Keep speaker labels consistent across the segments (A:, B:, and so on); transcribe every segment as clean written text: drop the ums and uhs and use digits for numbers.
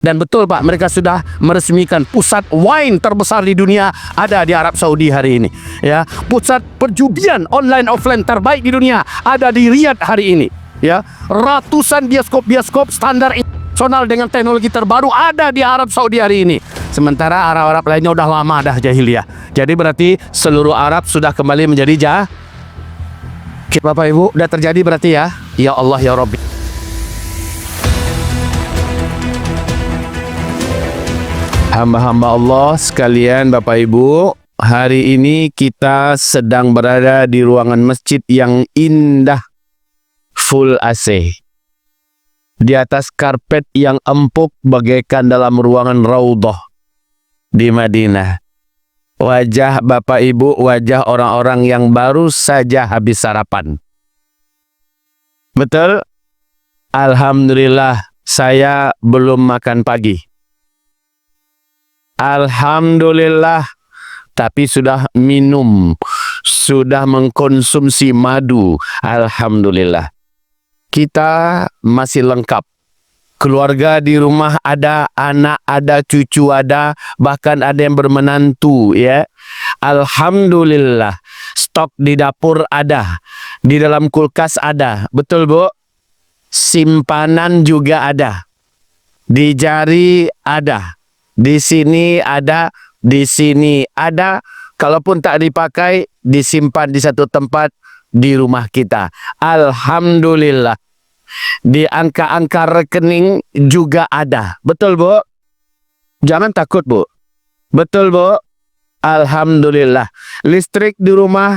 A: Dan betul Pak, mereka sudah meresmikan pusat wine terbesar di dunia ada di Arab Saudi hari ini. Ya, pusat perjudian online offline terbaik di dunia ada di Riyadh hari ini. Ya, ratusan bioskop-bioskop standar internasional dengan teknologi terbaru ada di Arab Saudi hari ini. Sementara Arab-Arab lainnya udah lama dah jahiliyah. Jadi berarti seluruh Arab sudah kembali menjadi Bapak Ibu, udah terjadi berarti ya. Ya Allah ya Rabbi. Hamba-hamba Allah sekalian, Bapak Ibu, hari ini kita sedang berada di ruangan masjid yang indah, full AC. Di atas karpet yang empuk bagaikan dalam ruangan raudhah di Madinah. Wajah Bapak Ibu, wajah orang-orang yang baru saja habis sarapan. Betul? Alhamdulillah, saya belum makan pagi. Alhamdulillah, tapi sudah minum, sudah mengkonsumsi madu. Alhamdulillah. Kita masih lengkap. Keluarga di rumah ada, anak ada, cucu ada, bahkan ada yang bermenantu ya. Alhamdulillah. Stok di dapur ada, di dalam kulkas ada. Betul Bu? Simpanan juga ada. Di jari ada. Di sini ada, di sini ada. Kalaupun tak dipakai, disimpan di satu tempat di rumah kita. Alhamdulillah. Di angka-angka rekening juga ada. Betul Bu? Jangan takut Bu. Betul Bu? Alhamdulillah. Listrik di rumah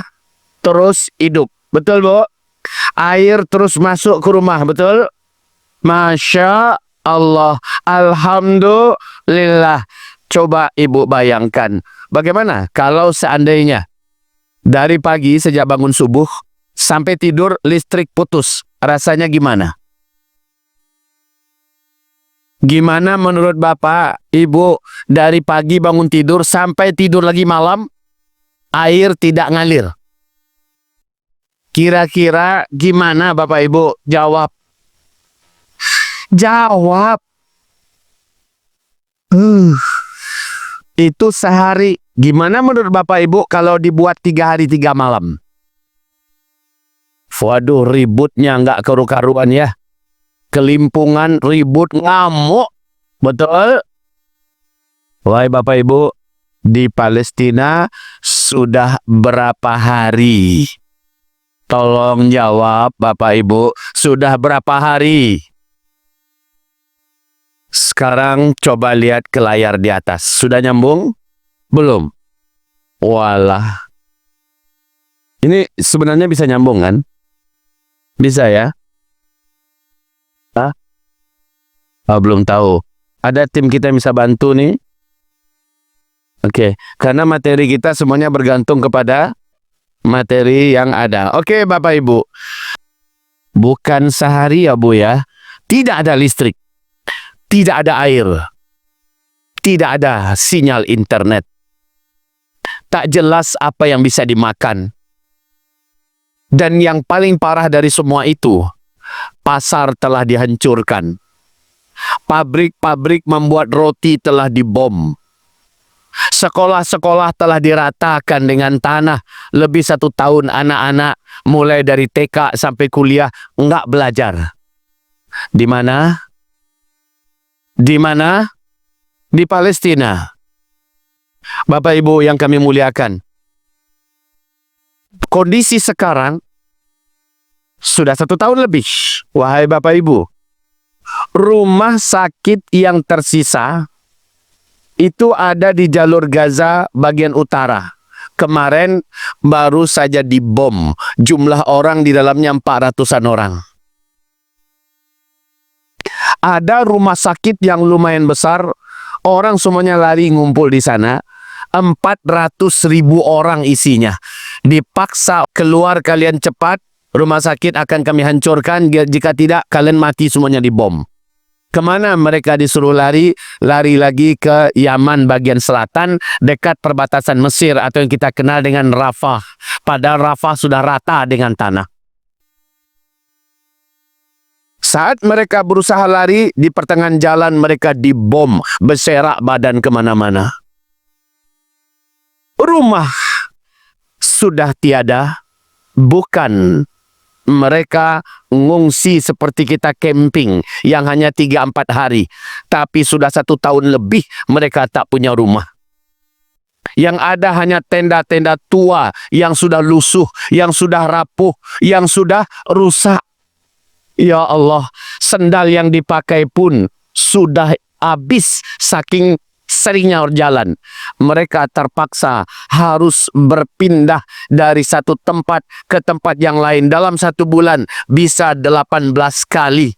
A: terus hidup. Betul Bu? Air terus masuk ke rumah. Betul? Masya Allah. Alhamdulillah. Coba Ibu bayangkan, bagaimana kalau seandainya dari pagi sejak bangun subuh sampai tidur listrik putus, rasanya gimana? Gimana menurut Bapak, Ibu, dari pagi bangun tidur sampai tidur lagi malam, air tidak ngalir? Kira-kira gimana Bapak Ibu? Jawab. Jawab. Itu sehari. Gimana menurut Bapak Ibu kalau dibuat 3 hari 3 malam? Waduh, ributnya nggak karu-karuan ya. Kelimpungan, ribut, ngamuk. Betul? Wahai Bapak Ibu, di Palestina sudah berapa hari? Tolong jawab Bapak Ibu, sudah berapa hari? Sekarang coba lihat ke layar di atas. Sudah nyambung? Belum? Walah. Ini sebenarnya bisa nyambung kan? Bisa ya? Hah? Oh, belum tahu. Ada tim kita yang bisa bantu nih? Oke. Karena materi kita semuanya bergantung kepada materi yang ada. Oke Bapak Ibu. Bukan sehari ya Bu ya. Tidak ada listrik. Tidak ada air, tidak ada sinyal internet, tak jelas apa yang bisa dimakan. Dan yang paling parah dari semua itu, pasar telah dihancurkan. Pabrik-pabrik membuat roti telah dibom. Sekolah-sekolah telah diratakan dengan tanah. Lebih 1 tahun anak-anak mulai dari TK sampai kuliah nggak belajar. Di mana? Di mana? Di Palestina. Bapak Ibu yang kami muliakan, kondisi sekarang sudah 1 tahun lebih. Wahai Bapak Ibu, rumah sakit yang tersisa itu ada di jalur Gaza bagian utara. Kemarin baru saja dibom. Jumlah orang di dalamnya 400-an orang. Ada rumah sakit yang lumayan besar, orang semuanya lari ngumpul di sana. 400.000 orang isinya. Dipaksa keluar kalian cepat, rumah sakit akan kami hancurkan, jika tidak kalian mati semuanya dibom. Kemana mereka disuruh lari? Lari lagi ke Yaman bagian selatan, dekat perbatasan Mesir atau yang kita kenal dengan Rafah. Padahal Rafah sudah rata dengan tanah. Saat mereka berusaha lari, di pertengahan jalan mereka dibom, berserak badan kemana-mana. Rumah sudah tiada, bukan mereka ngungsi seperti kita camping yang hanya 3-4 hari. Tapi sudah 1 tahun lebih mereka tak punya rumah. Yang ada hanya tenda-tenda tua yang sudah lusuh, yang sudah rapuh, yang sudah rusak. Ya Allah, sendal yang dipakai pun sudah habis saking seringnya berjalan. Mereka terpaksa harus berpindah dari satu tempat ke tempat yang lain. Dalam 1 bulan bisa 18 kali.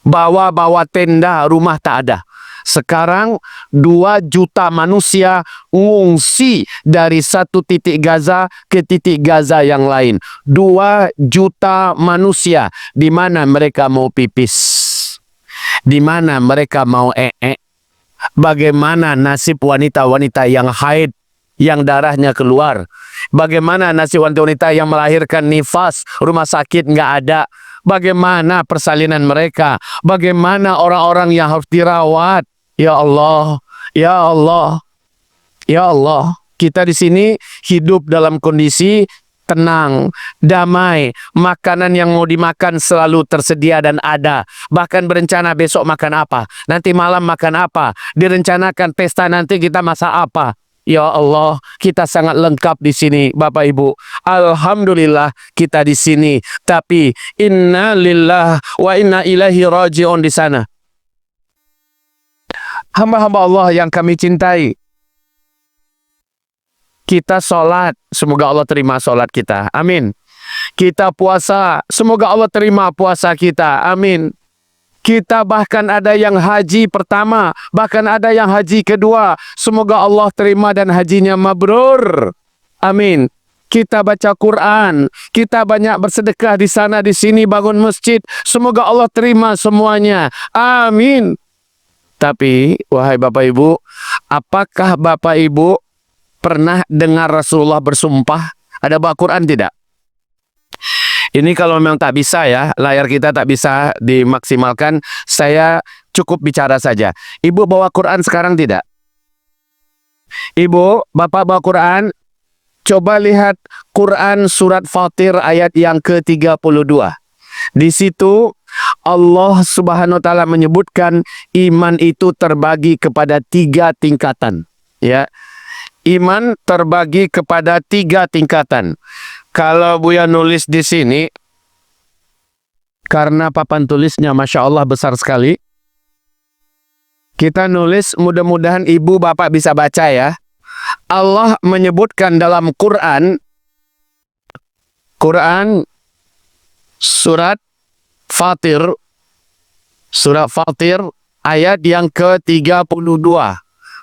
A: Bawa-bawa tenda, rumah tak ada. Sekarang 2 juta manusia ngungsi dari satu titik Gaza ke titik Gaza yang lain. 2 juta manusia. Di mana mereka mau pipis? Di mana mereka mau Bagaimana nasib wanita-wanita yang haid, yang darahnya keluar? Bagaimana nasib wanita-wanita yang melahirkan nifas, rumah sakit nggak ada? Bagaimana persalinan mereka? Bagaimana orang-orang yang harus dirawat? Ya Allah, ya Allah, ya Allah. Kita di sini hidup dalam kondisi tenang, damai. Makanan yang mau dimakan selalu tersedia dan ada. Bahkan berencana besok makan apa, nanti malam makan apa, direncanakan pesta nanti kita masak apa. Ya Allah, kita sangat lengkap di sini, Bapak Ibu. Alhamdulillah kita di sini. Tapi inna lillah wa inna ilaihi raji'un di sana. Hamba-hamba Allah yang kami cintai, kita sholat, semoga Allah terima sholat kita. Amin. Kita puasa, semoga Allah terima puasa kita. Amin. Kita bahkan ada yang haji pertama, bahkan ada yang haji kedua. Semoga Allah terima dan hajinya mabrur. Amin. Kita baca Quran, kita banyak bersedekah di sana, di sini, bangun masjid. Semoga Allah terima semuanya. Amin. Tapi, wahai Bapak Ibu, apakah Bapak Ibu pernah dengar Rasulullah bersumpah? Ada bawa Quran tidak? Ini kalau memang tak bisa ya, layar kita tak bisa dimaksimalkan, saya cukup bicara saja. Ibu bawa Quran sekarang tidak? Ibu, Bapak bawa Quran, coba lihat Quran surat Fatir ayat yang ke-32. Di situ Allah Subhanahu wa taala menyebutkan iman itu terbagi kepada 3 tingkatan. Ya. Iman terbagi kepada 3 tingkatan. Kalau Buya nulis di sini, karena papan tulisnya Masya Allah besar sekali, kita nulis, mudah-mudahan ibu bapak bisa baca ya. Allah menyebutkan dalam Quran surat Fatir ayat yang ke-32.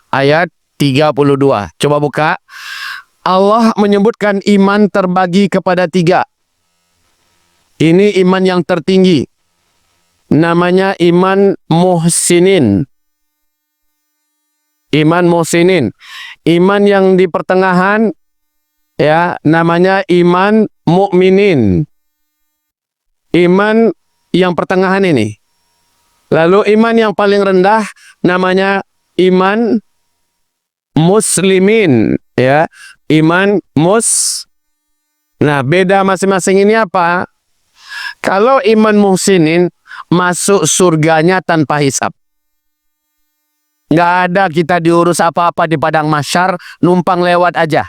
A: Ayat 32. Coba buka. Allah menyebutkan iman terbagi kepada 3. Ini iman yang tertinggi. Namanya iman muhsinin. Iman muhsinin. Iman yang di pertengahan ya namanya iman mukminin. Iman yang pertengahan ini. Lalu iman yang paling rendah namanya iman muslimin, ya. Iman Nah, beda masing-masing ini apa? Kalau iman muhsinin masuk surganya tanpa hisab. Nggak ada kita diurus apa-apa di padang mahsyar, numpang lewat aja.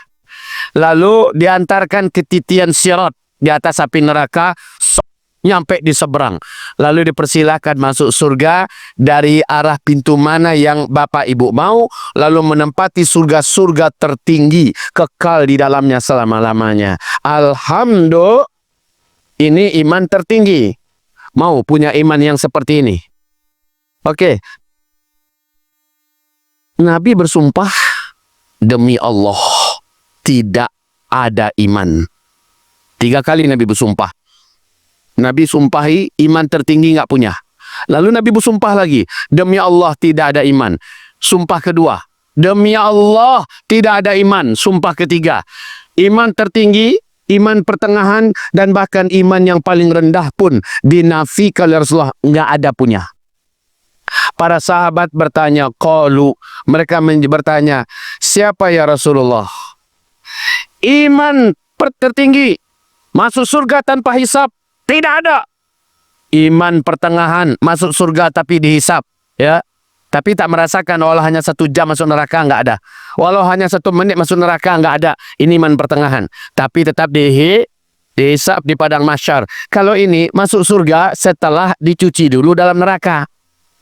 A: Lalu diantarkan ke titian sirat di atas api neraka, nyampe di seberang. Lalu dipersilahkan masuk surga dari arah pintu mana yang Bapak Ibu mau, lalu menempati surga-surga tertinggi, kekal di dalamnya selama-lamanya. Alhamdulillah, ini iman tertinggi. Mau punya iman yang seperti ini? Oke. Nabi bersumpah, demi Allah, tidak ada iman. 3 kali Nabi bersumpah. Nabi sumpahi iman tertinggi nggak punya. Lalu Nabi bersumpah lagi, demi Allah tidak ada iman. Sumpah kedua, demi Allah tidak ada iman. Sumpah ketiga, iman tertinggi iman pertengahan, dan bahkan iman yang paling rendah pun dinafikan oleh Rasulullah, nggak ada punya. Para sahabat bertanya, qalu, mereka bertanya, siapa ya Rasulullah? Iman tertinggi, masuk surga tanpa hisab, tidak ada. Iman pertengahan, masuk surga tapi dihisab, ya. Tapi tak merasakan, walau hanya 1 jam masuk neraka, nggak ada. Walau hanya 1 menit masuk neraka, nggak ada. Ini iman pertengahan. Tapi tetap dihisab di padang mahsyar. Kalau ini masuk surga setelah dicuci dulu dalam neraka.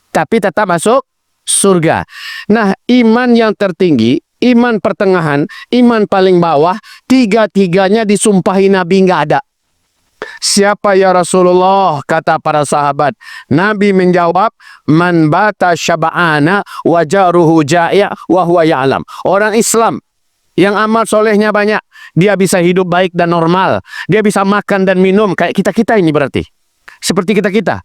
A: Tapi tetap masuk surga. Nah, iman yang tertinggi, iman pertengahan, iman paling bawah, tiga-tiganya disumpahi Nabi, nggak ada. Siapa ya Rasulullah? Kata para sahabat. Nabi menjawab, man bata syaba'ana wa jaruhu ja'i' wa huwa ya'lam. Orang Islam yang amal solehnya banyak, dia bisa hidup baik dan normal, dia bisa makan dan minum kayak kita-kita ini, berarti seperti kita-kita.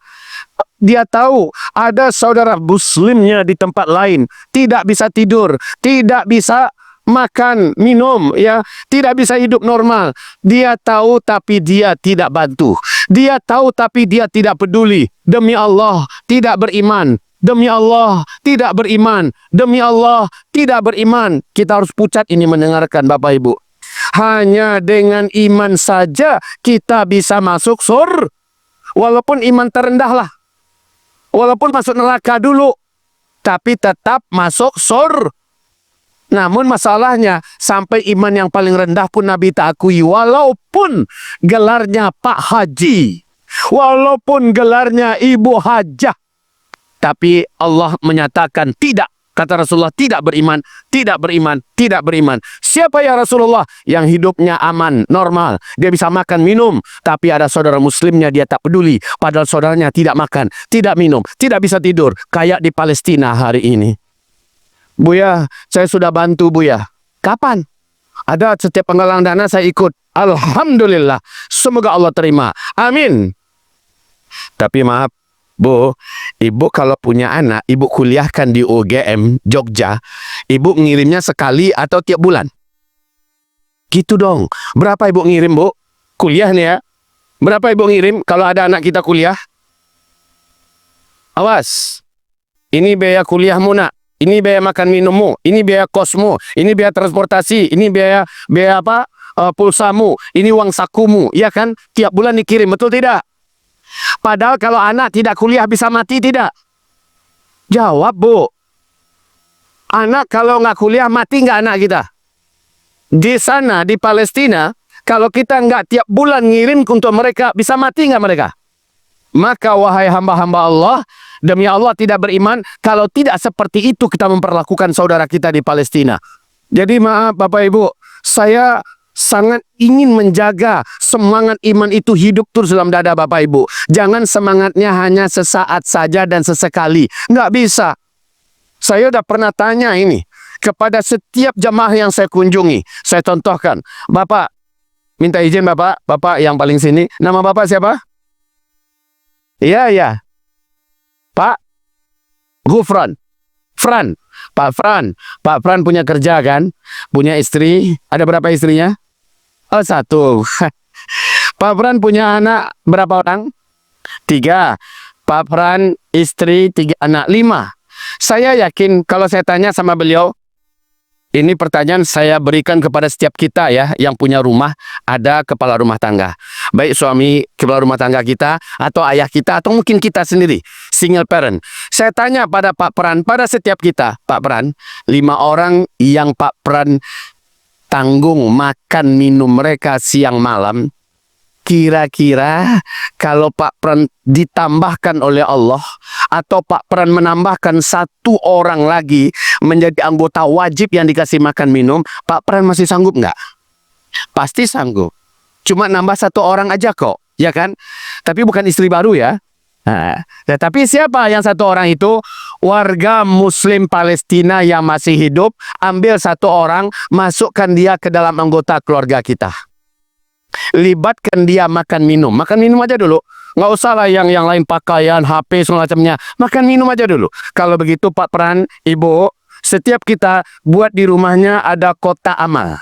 A: Dia tahu ada saudara muslimnya di tempat lain tidak bisa tidur, tidak bisa makan, minum, ya, tidak bisa hidup normal. Dia tahu tapi dia tidak bantu. Dia tahu tapi dia tidak peduli. Demi Allah, tidak beriman. Demi Allah, tidak beriman. Demi Allah, tidak beriman. Kita harus pucat ini mendengarkan, Bapak Ibu. Hanya dengan iman saja kita bisa masuk surga. Walaupun iman terendah lah. Walaupun masuk neraka dulu, tapi tetap masuk surga. Namun masalahnya, sampai iman yang paling rendah pun Nabi tak akui. Walaupun gelarnya Pak Haji, walaupun gelarnya Ibu Hajah, tapi Allah menyatakan tidak. Kata Rasulullah, tidak beriman, tidak beriman, tidak beriman. Siapa ya Rasulullah? Yang hidupnya aman, normal, dia bisa makan, minum, tapi ada saudara muslimnya dia tak peduli. Padahal saudaranya tidak makan, tidak minum, tidak bisa tidur. Kayak di Palestina hari ini. Buya, saya sudah bantu Buya. Kapan? Ada setiap penggalang dana saya ikut. Alhamdulillah. Semoga Allah terima. Amin. Tapi maaf, Bu, Ibu kalau punya anak, Ibu kuliahkan di UGM Jogja, Ibu ngirimnya sekali atau tiap bulan? Gitu dong. Berapa Ibu ngirim, Bu? Kuliah nih ya. Berapa Ibu ngirim kalau ada anak kita kuliah? Awas. Ini biaya kuliahmu, nak. Ini biaya makan minummu, ini biaya kosmu, ini biaya transportasi, ini biaya apa? Pulsamu, ini uang sakumu, ya kan? Tiap bulan dikirim, betul tidak? Padahal kalau anak tidak kuliah bisa mati tidak? Jawab, Bu. Anak kalau nggak kuliah mati nggak anak kita? Di sana, di Palestina, kalau kita nggak tiap bulan ngirim untuk mereka, bisa mati nggak mereka? Maka wahai hamba-hamba Allah, demi Allah tidak beriman kalau tidak seperti itu kita memperlakukan saudara kita di Palestina. Jadi maaf Bapak Ibu, saya sangat ingin menjaga semangat iman itu hidup terus dalam dada Bapak Ibu. Jangan semangatnya hanya sesaat saja dan sesekali. Nggak bisa. Saya udah pernah tanya ini kepada setiap jamaah yang saya kunjungi. Saya contohkan, Bapak, minta izin Bapak yang paling sini. Nama Bapak siapa? Iya, ya. Pak Gufran. Pak Fran punya kerja kan? Punya istri. Ada berapa istrinya? Oh, 1. Pak Fran punya anak berapa orang? 3. Pak Fran istri 3 anak 5. Saya yakin kalau saya tanya sama beliau, ini pertanyaan saya berikan kepada setiap kita ya, yang punya rumah, ada kepala rumah tangga. Baik suami kepala rumah tangga kita, atau ayah kita, atau mungkin kita sendiri, single parent. Saya tanya pada Pak Pran, pada setiap kita, Pak Pran, 5 orang yang Pak Pran tanggung makan minum mereka siang malam, kira-kira kalau Pak Pran ditambahkan oleh Allah, atau Pak Pran menambahkan 1 orang lagi menjadi anggota wajib yang dikasih makan minum, Pak Pran masih sanggup nggak? Pasti sanggup. Cuma nambah 1 orang aja kok, ya kan? Tapi bukan istri baru ya. Nah, tapi siapa yang 1 orang itu? Warga Muslim Palestina yang masih hidup. Ambil 1 orang, masukkan dia ke dalam anggota keluarga kita. Libatkan dia makan minum aja dulu, nggak usah lah yang lain, pakaian, HP, semacamnya. Makan minum aja dulu. Kalau begitu Pak Pran, Ibu, setiap kita buat di rumahnya ada kotak amal.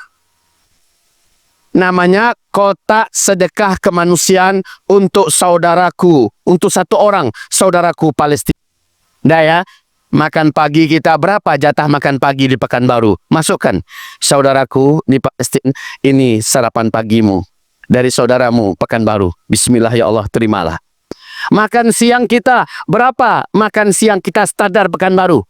A: namanya kotak sedekah kemanusiaan untuk saudaraku, untuk satu orang saudaraku Palestina. Dah ya, makan pagi kita berapa jatah makan pagi di Pekanbaru? Masukkan, saudaraku di Palestina, ini sarapan pagimu dari saudaramu Pekanbaru. Bismillah ya Allah, terimalah. Makan siang kita berapa? Makan siang kita standar Pekanbaru.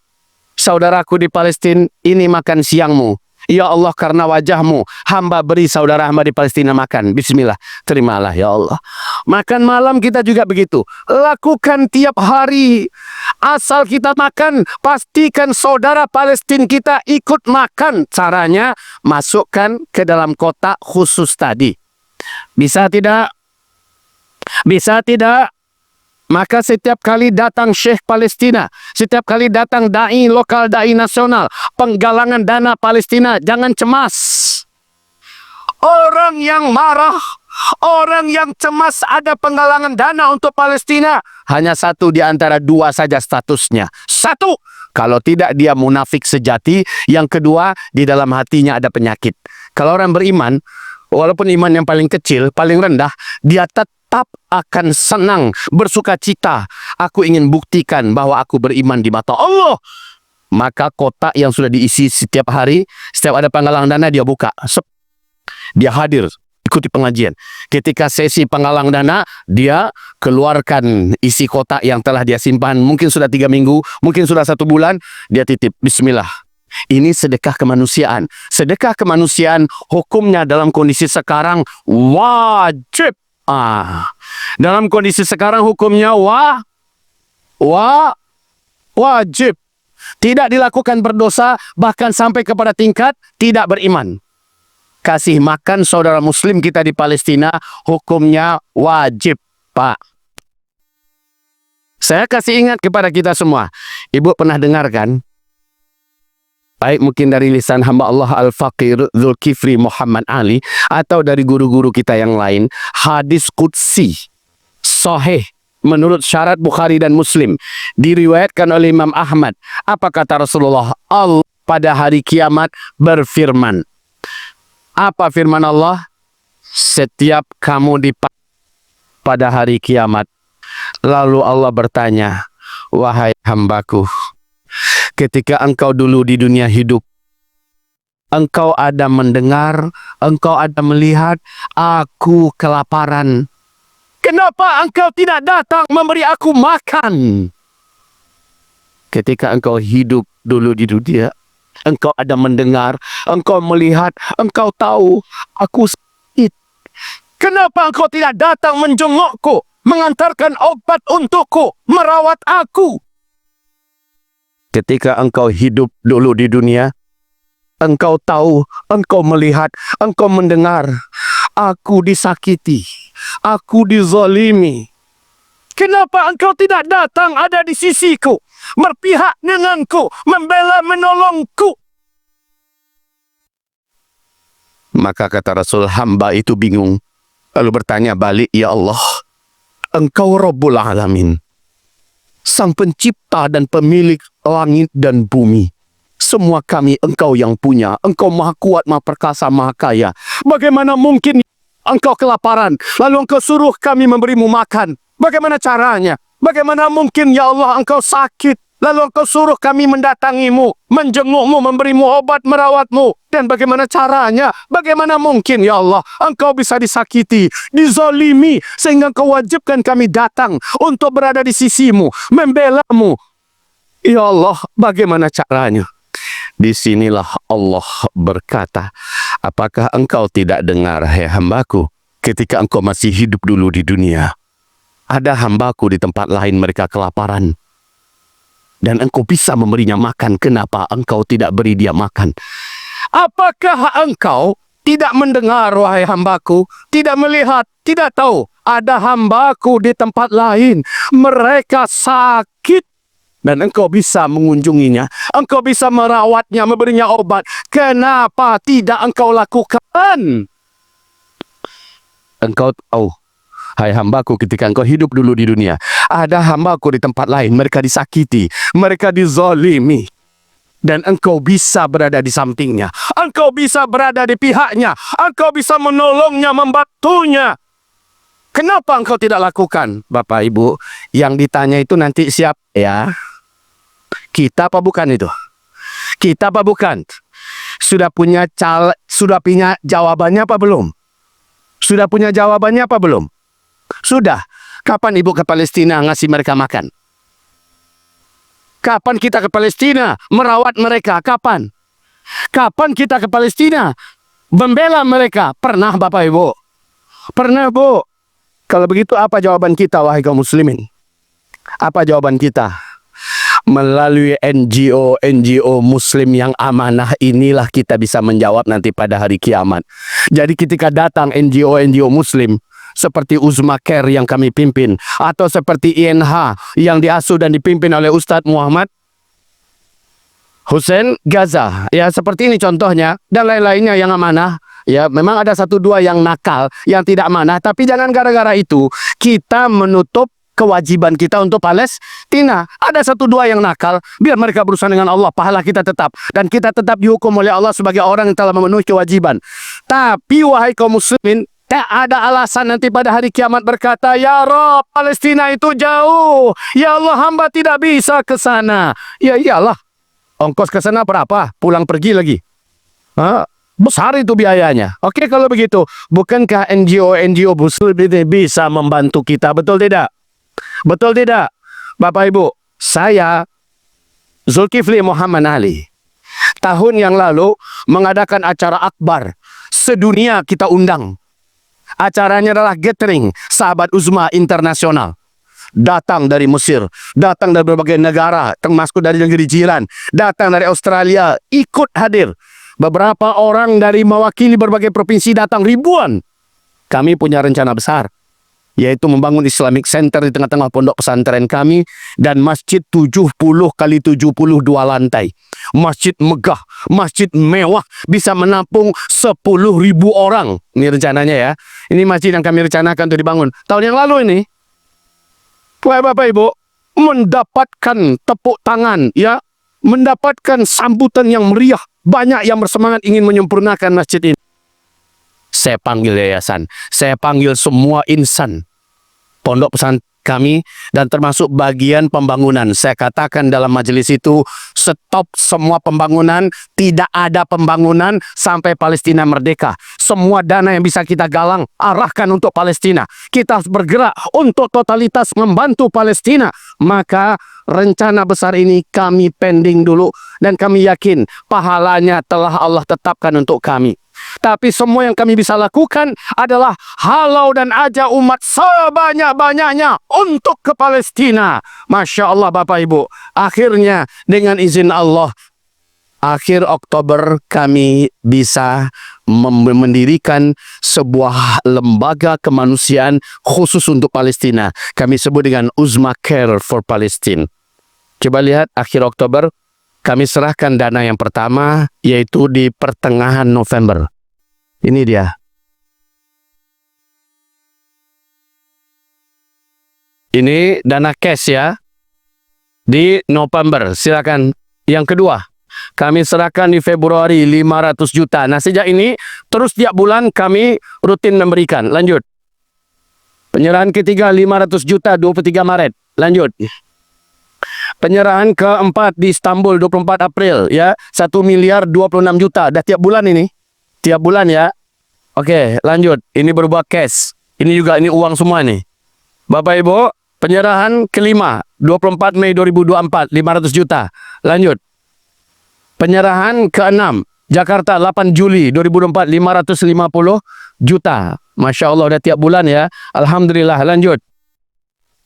A: Saudaraku di Palestina, ini makan siangmu. Ya Allah, karena wajahmu, hamba beri saudara hamba di Palestina makan. Bismillah, terimalah ya Allah. Makan malam kita juga begitu. Lakukan tiap hari. Asal kita makan, pastikan saudara Palestina kita ikut makan. Caranya, masukkan ke dalam kotak khusus tadi. Bisa tidak? Bisa tidak? Maka setiap kali datang Syekh Palestina, setiap kali datang da'i lokal, da'i nasional, penggalangan dana Palestina, jangan cemas. Orang yang marah, orang yang cemas ada penggalangan dana untuk Palestina, hanya satu di antara dua saja statusnya. Satu, kalau tidak dia munafik sejati. Yang kedua, di dalam hatinya ada penyakit. Kalau orang beriman, walaupun iman yang paling kecil, paling rendah, dia tetap akan senang, bersuka cita. Aku ingin buktikan bahwa aku beriman di mata Allah. Maka kotak yang sudah diisi setiap hari, setiap ada penggalang dana dia buka. Dia hadir, ikuti pengajian. Ketika sesi penggalang dana, dia keluarkan isi kotak yang telah dia simpan. Mungkin sudah 3 minggu, mungkin sudah 1 bulan. Dia titip, bismillah. Ini sedekah kemanusiaan. Sedekah kemanusiaan hukumnya dalam kondisi sekarang wajib. Dalam kondisi sekarang hukumnya wajib. Tidak dilakukan berdosa, bahkan sampai kepada tingkat tidak beriman. Kasih makan saudara muslim kita di Palestina hukumnya wajib, Pak. Saya kasih ingat kepada kita semua. Ibu pernah dengar kan? Baik mungkin dari lisan hamba Allah Al-Faqir Zulkifli Muhammad Ali atau dari guru-guru kita yang lain, hadis qudsi sahih menurut syarat Bukhari dan Muslim diriwayatkan oleh Imam Ahmad. Apa kata Rasulullah? Allah pada hari kiamat berfirman. Apa firman Allah? Setiap kamu pada hari kiamat, lalu Allah bertanya, wahai hambaku, ketika engkau dulu di dunia hidup, engkau ada mendengar, engkau ada melihat, aku kelaparan. Kenapa engkau tidak datang memberi aku makan? Ketika engkau hidup dulu di dunia, engkau ada mendengar, engkau melihat, engkau tahu, aku sakit. Kenapa engkau tidak datang menjengukku, mengantarkan obat untukku, merawat aku? Ketika engkau hidup dulu di dunia, engkau tahu, engkau melihat, engkau mendengar, aku disakiti, aku dizalimi. Kenapa engkau tidak datang ada di sisiku, berpihak denganku, membela menolongku? Maka kata Rasul, hamba itu bingung, lalu bertanya balik, ya Allah, engkau Rabbul Alamin, Sang Pencipta dan Pemilik langit dan bumi. Semua kami engkau yang punya. Engkau maha kuat, maha perkasa, maha kaya. Bagaimana mungkin engkau kelaparan, lalu engkau suruh kami memberimu makan? Bagaimana caranya? Bagaimana mungkin ya Allah engkau sakit, lalu engkau suruh kami mendatangimu, menjengukmu, memberimu obat, merawatmu? Dan bagaimana caranya? Bagaimana mungkin ya Allah engkau bisa disakiti, dizalimi, sehingga engkau wajibkan kami datang untuk berada di sisimu, membelamu? Ya Allah, bagaimana caranya? Disinilah Allah berkata, apakah engkau tidak dengar, hai hambaku, ketika engkau masih hidup dulu di dunia, ada hambaku di tempat lain mereka kelaparan, dan engkau bisa memberinya makan. Kenapa engkau tidak beri dia makan? Apakah engkau tidak mendengar, wahai hambaku, tidak melihat, tidak tahu, ada hambaku di tempat lain, mereka sakit, dan engkau bisa mengunjunginya, engkau bisa merawatnya, memberinya obat. Kenapa tidak engkau lakukan? Engkau tahu, hai hambaku, ketika engkau hidup dulu di dunia, ada hambaku di tempat lain, mereka disakiti, mereka dizalimi. Dan engkau bisa berada di sampingnya. Engkau bisa berada di pihaknya. Engkau bisa menolongnya, membantunya. Kenapa engkau tidak lakukan? Bapak Ibu, yang ditanya itu nanti siap ya? Kita apa bukan itu? Kita apa bukan? Sudah punya jawabannya apa belum? Sudah punya jawabannya apa belum? Sudah. Kapan ibu ke Palestina ngasih mereka makan? Kapan kita ke Palestina merawat mereka? Kapan? Kapan kita ke Palestina membela mereka? Pernah Bapak Ibu? Pernah Bu? Kalau begitu apa jawaban kita wahai kaum muslimin? Apa jawaban kita? Melalui NGO muslim yang amanah inilah kita bisa menjawab nanti pada hari kiamat. Jadi ketika datang NGO muslim seperti Uzma Care yang kami pimpin, atau seperti INH yang diasuh dan dipimpin oleh Ustadz Muhammad Hussein Gaza, ya seperti ini contohnya, dan lain-lainnya yang amanah. Ya, memang ada satu dua yang nakal, yang tidak amanah, tapi jangan gara-gara itu kita menutup kewajiban kita untuk Palestina. Ada satu dua yang nakal, biar mereka berurusan dengan Allah, pahala kita tetap, dan kita tetap dihukum oleh Allah sebagai orang yang telah memenuhi kewajiban. Tapi wahai kaum muslimin, tak ada alasan nanti pada hari kiamat berkata, ya Rob, Palestina itu jauh. Ya Allah, hamba tidak bisa ke sana. Ya iyalah, ongkos ke sana berapa? Pulang pergi lagi. Besar itu biayanya. Oke, kalau begitu, bukankah NGO muslim bisa membantu kita? Betul tidak? Betul tidak? Bapak Ibu, saya Zulkifli Muhammad Ali tahun yang lalu mengadakan acara akbar sedunia, kita undang. Acaranya adalah gathering Sahabat Uzma Internasional. Datang dari Mesir, datang dari berbagai negara, termasuk dari negeri jiran, datang dari Australia, ikut hadir. Beberapa orang dari mewakili berbagai provinsi datang, ribuan. Kami punya rencana besar, yaitu membangun Islamic Center di tengah-tengah pondok pesantren kami, dan masjid 70 kali 72 lantai. Masjid megah, masjid mewah, bisa menampung 10.000 orang. Ini rencananya ya. Ini masjid yang kami rencanakan untuk dibangun tahun yang lalu ini. Bapak Ibu, mendapatkan tepuk tangan, ya, mendapatkan sambutan yang meriah. Banyak yang bersemangat ingin menyempurnakan masjid ini. Saya panggil yayasan, saya panggil semua insan pondok pesantren kami, dan termasuk bagian pembangunan. Saya katakan dalam majelis itu, stop semua pembangunan, tidak ada pembangunan sampai Palestina merdeka. Semua dana yang bisa kita galang, arahkan untuk Palestina. Kita harus bergerak untuk totalitas membantu Palestina. Maka rencana besar ini kami pending dulu, dan kami yakin pahalanya telah Allah tetapkan untuk kami. Tapi semua yang kami bisa lakukan adalah halau dan ajak umat sebanyak-banyaknya untuk ke Palestina. Masya Allah Bapak Ibu. Akhirnya dengan izin Allah, akhir Oktober kami bisa mendirikan sebuah lembaga kemanusiaan khusus untuk Palestina. Kami sebut dengan Uzma Care for Palestine. Coba lihat, akhir Oktober kami serahkan dana yang pertama, yaitu di pertengahan November. Ini dia. Ini dana cash ya. Di November, silakan. Yang kedua, kami serahkan di Februari 500 juta. Nah, sejak ini, terus tiap bulan kami rutin memberikan. Lanjut. Penyerahan ketiga 500 juta 23 Maret. Lanjut. Penyerahan keempat di Istanbul 24 April ya, 1 miliar 26 juta. Dah tiap bulan ini. Tiap bulan ya. Oke, lanjut. Ini berupa cash. Ini juga, ini uang semua nih. Bapak Ibu, penyerahan kelima 24 Mei 2024 500 juta. Lanjut. Penyerahan keenam Jakarta 8 Juli 2024 550 juta. Masya Allah, udah tiap bulan ya. Alhamdulillah. Lanjut.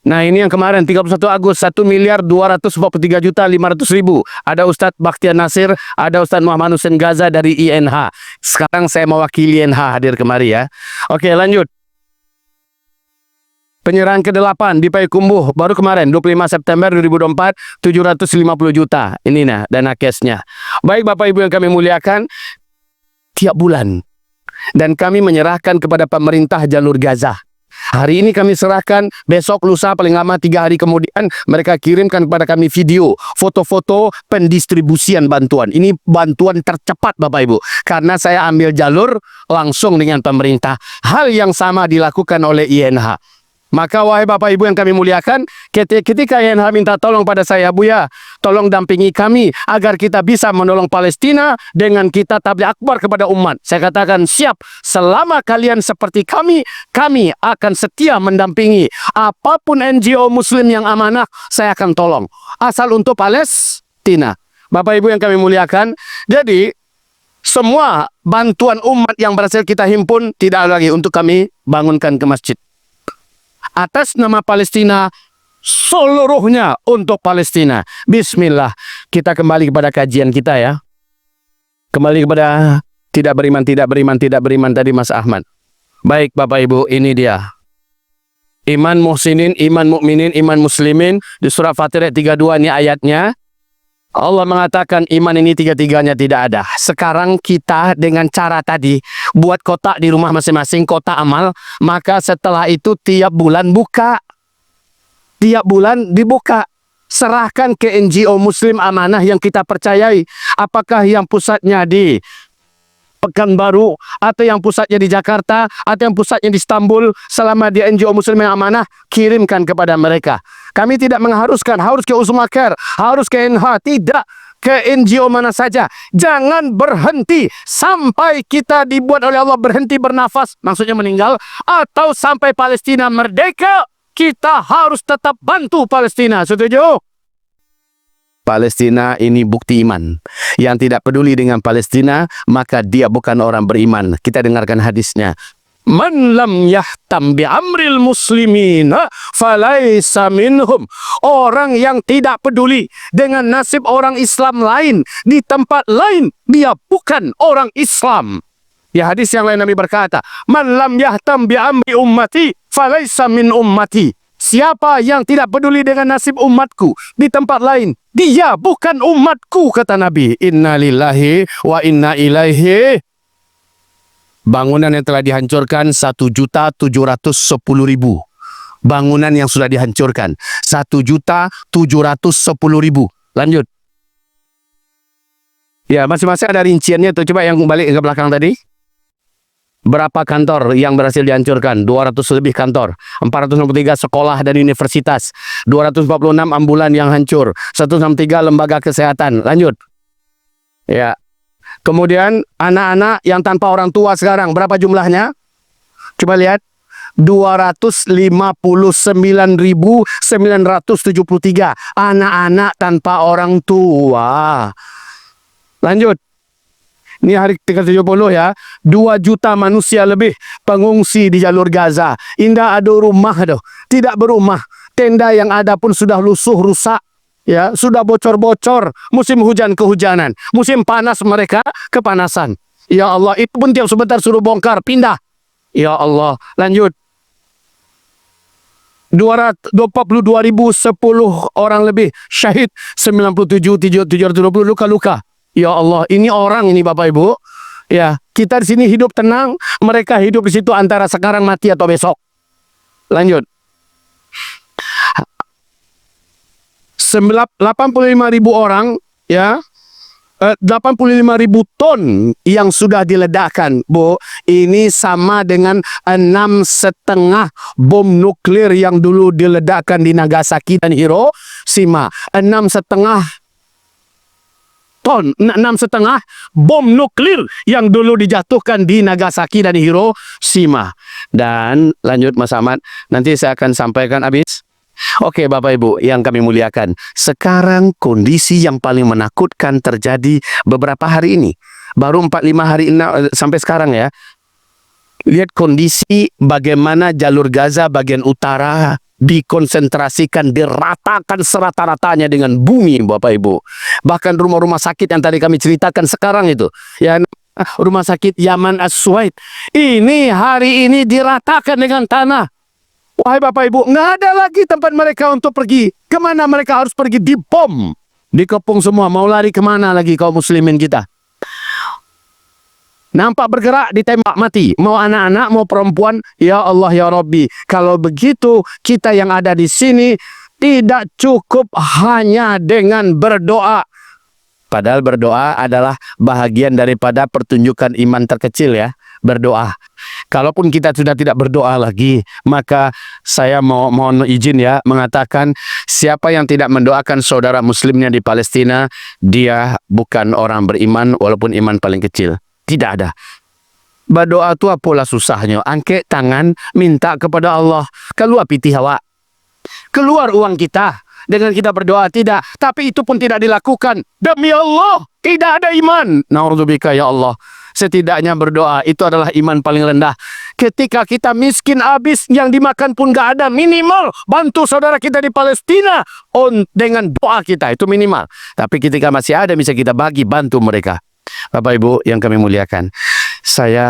A: Nah, ini yang kemarin 31 Agustus 1 miliar 243 juta 500 ribu. Ada Ustadz Bakhtiar Nasir, ada Ustadz Muhammad Hussein Gaza dari INH. Sekarang saya mewakili INH hadir kemari ya. Oke, lanjut. Penyerahan ke-8 di Payakumbuh baru kemarin 25 September 2024 750 juta. Ini nah dana cashnya. Baik Bapak Ibu yang kami muliakan, tiap bulan, dan kami menyerahkan kepada pemerintah jalur Gaza Hari ini kami serahkan, besok lusa paling lama 3 hari kemudian mereka kirimkan kepada kami video, foto-foto pendistribusian bantuan. Ini bantuan tercepat Bapak Ibu, karena saya ambil jalur langsung dengan pemerintah. Hal yang sama dilakukan oleh INH. Maka wahai Bapak Ibu yang kami muliakan, ketika INH minta tolong pada saya, Buya, tolong dampingi kami agar kita bisa menolong Palestina dengan kita tabligh akbar kepada umat. Saya katakan siap, selama kalian seperti kami akan setia mendampingi. Apapun NGO Muslim yang amanah, saya akan tolong. Asal untuk Palestina. Bapak Ibu yang kami muliakan, jadi semua bantuan umat yang berhasil kita himpun tidak lagi untuk kami bangunkan ke masjid. Atas nama Palestina, seluruhnya untuk Palestina. Bismillah. Kita kembali kepada kajian kita ya. Kembali kepada tidak beriman tadi Mas Ahmad. Baik Bapak Ibu, ini dia. Iman muhsinin, iman mukminin, iman muslimin. Di surah Fatir ayat 32 ini ayatnya. Allah mengatakan iman ini tiga-tiganya tidak ada. Sekarang kita dengan cara tadi buat kotak di rumah masing-masing, kotak amal. Maka setelah itu tiap bulan buka. Tiap bulan dibuka. Serahkan ke NGO Muslim amanah yang kita percayai. Apakah yang pusatnya di Pekanbaru, atau yang pusatnya di Jakarta, atau yang pusatnya di Istanbul, selama di NGO Muslim yang amanah, kirimkan kepada mereka. Kami tidak mengharuskan, harus ke Usmakar, harus ke NH, tidak. Ke NGO mana saja. Jangan berhenti sampai kita dibuat oleh Allah berhenti bernafas, maksudnya meninggal, atau sampai Palestina merdeka, kita harus tetap bantu Palestina. Setuju? Palestina ini bukti iman. Yang tidak peduli dengan Palestina, maka dia bukan orang beriman. Kita dengarkan hadisnya. Man lam yahtam bi amril muslimin falaysa minhum. Orang yang tidak peduli dengan nasib orang Islam lain di tempat lain, dia bukan orang Islam. Ya, hadis yang lain Nabi berkata, Man lam yahtam bi amri ummati falaysa min ummati. Siapa yang tidak peduli dengan nasib umatku di tempat lain, dia bukan umatku, kata Nabi. Inna lillahi wa inna ilaihi. Bangunan yang telah dihancurkan 1.710.000. Bangunan yang sudah dihancurkan 1.710.000. Lanjut. Ya, masing-masing ada rinciannya tuh. Coba yang balik ke belakang tadi. Berapa kantor yang berhasil dihancurkan? 200 lebih kantor, 463 sekolah dan universitas, 246 ambulan yang hancur, 163 lembaga kesehatan. Lanjut. Ya. Kemudian anak-anak yang tanpa orang tua sekarang berapa jumlahnya? Coba lihat. 259.973 anak-anak tanpa orang tua. Lanjut. Ini hari 370 ya. 2 juta manusia lebih pengungsi di jalur Gaza. Indah ada rumah doh, tidak berumah. Tenda yang ada pun sudah lusuh, rusak. Ya, sudah bocor-bocor. Musim hujan kehujanan, musim panas mereka kepanasan. Ya Allah, itu pun tiap sebentar suruh bongkar, pindah. Ya Allah, lanjut. 242.010 orang lebih syahid, 97.720 luka-luka. Ya Allah, ini orang ini Bapak Ibu. Ya, kita di sini hidup tenang, mereka hidup di situ antara sekarang mati atau besok. Lanjut. 85.000 orang, ya. 85.000 ton yang sudah diledakkan, Bu. Ini sama dengan 6,5 bom nuklir yang dulu diledakkan di Nagasaki dan Hiroshima. 6,5 ton, 6,5 bom nuklir yang dulu dijatuhkan di Nagasaki dan Hiroshima. Dan lanjut Mas Ahmad, nanti saya akan sampaikan habis. Oke Bapak Ibu yang kami muliakan, sekarang kondisi yang paling menakutkan terjadi beberapa hari ini. Baru 4-5 hari sampai sekarang ya. Lihat kondisi bagaimana jalur Gaza bagian utara dikonsentrasikan, diratakan serata-ratanya dengan bumi Bapak Ibu. Bahkan rumah-rumah sakit yang tadi kami ceritakan sekarang itu, ya, rumah sakit Yaman As-Suwaid, ini hari ini diratakan dengan tanah. Wahai Bapak Ibu, nggak ada lagi tempat mereka untuk pergi. Kemana mereka harus pergi? Dibom, dikepung semua. Mau lari kemana lagi kaum muslimin kita? Nampak bergerak, ditembak mati. Mau anak-anak, mau perempuan, ya Allah ya Rabbi. Kalau begitu, kita yang ada di sini tidak cukup hanya dengan berdoa. Padahal berdoa adalah bahagian daripada pertunjukan iman terkecil ya. Berdoa. Kalaupun kita sudah tidak berdoa lagi, maka saya mohon izin ya mengatakan siapa yang tidak mendoakan saudara muslimnya di Palestina, dia bukan orang beriman walaupun iman paling kecil. Tidak ada. Berdoa itu apalah susahnya. Angkat tangan, minta kepada Allah. Keluar pitih awak. Keluar uang kita. Dengan kita berdoa tidak. Tapi itu pun tidak dilakukan. Demi Allah, tidak ada iman. Na'udzubika ya Allah. Setidaknya berdoa itu adalah iman paling rendah. Ketika kita miskin habis, yang dimakan pun gak ada, minimal bantu saudara kita di Palestina dengan doa kita, itu minimal. Tapi ketika masih ada, bisa kita bagi, bantu mereka. Bapak Ibu yang kami muliakan, saya